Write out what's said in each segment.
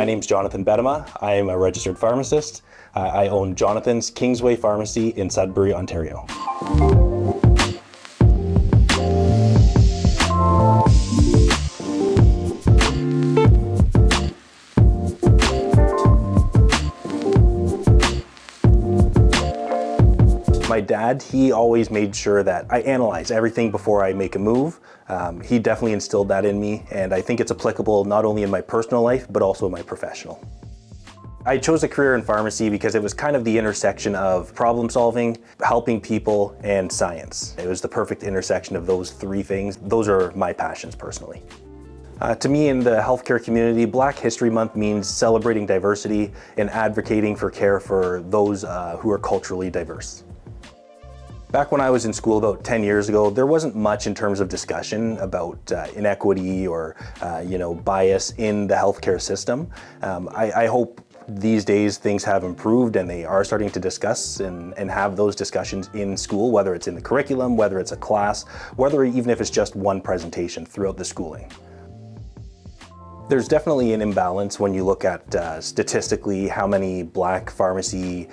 name's Jonathan Gbedemah. I am a registered pharmacist. I own Jonathan's Kingsway Pharmacy in Sudbury, Ontario. My dad, he always made sure that I analyze everything before I make a move. He definitely instilled that in me, and I think it's applicable not only in my personal life, but also in my professional. I chose a career in pharmacy because it was kind of the intersection of problem solving, helping people, and science. It was the perfect intersection of those three things. Those are my passions personally. To me, in the healthcare community, Black History Month means celebrating diversity and advocating for care for those who are culturally diverse. Back when I was in school about 10 years ago, there wasn't much in terms of discussion about inequity or bias in the healthcare system. I hope these days things have improved and they are starting to discuss and have those discussions in school, whether it's in the curriculum, whether it's a class, whether even if it's just one presentation throughout the schooling. There's definitely an imbalance when you look at statistically how many Black pharmacy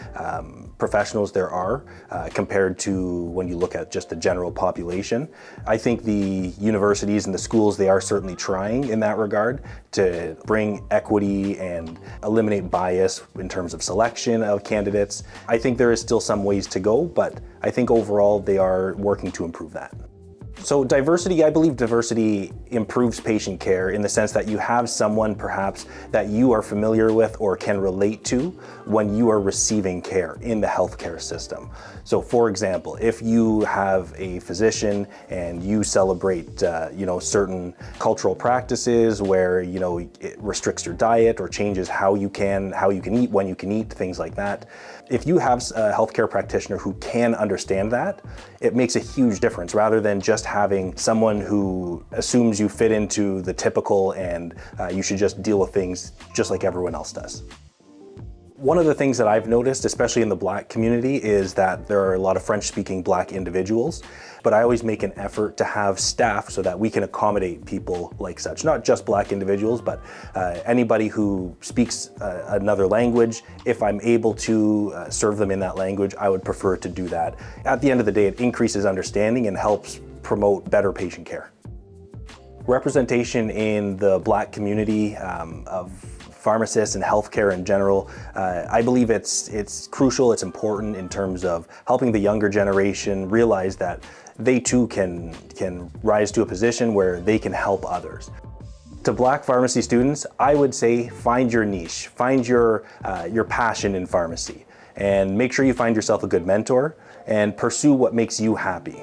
professionals there are compared to when you look at just the general population. I think the universities and the schools, they are certainly trying in that regard to bring equity and eliminate bias in terms of selection of candidates. I think there is still some ways to go, but I think overall they are working to improve that. So diversity, I believe diversity improves patient care in the sense that you have someone perhaps that you are familiar with or can relate to when you are receiving care in the healthcare system. So for example, if you have a physician and you celebrate certain cultural practices where it restricts your diet or changes how you can eat, when you can eat, things like that. If you have a healthcare practitioner who can understand that, it makes a huge difference rather than just having someone who assumes you fit into the typical and you should just deal with things just like everyone else does. One of the things that I've noticed, especially in the Black community, is that there are a lot of French-speaking Black individuals, but I always make an effort to have staff so that we can accommodate people like such. Not just Black individuals, but anybody who speaks another language. If I'm able to serve them in that language, I would prefer to do that. At the end of the day, it increases understanding and helps promote better patient care. Representation in the Black community of pharmacists and healthcare in general, I believe it's crucial, it's important in terms of helping the younger generation realize that they too can rise to a position where they can help others. To Black pharmacy students, I would say find your niche, find your passion in pharmacy, and make sure you find yourself a good mentor and pursue what makes you happy.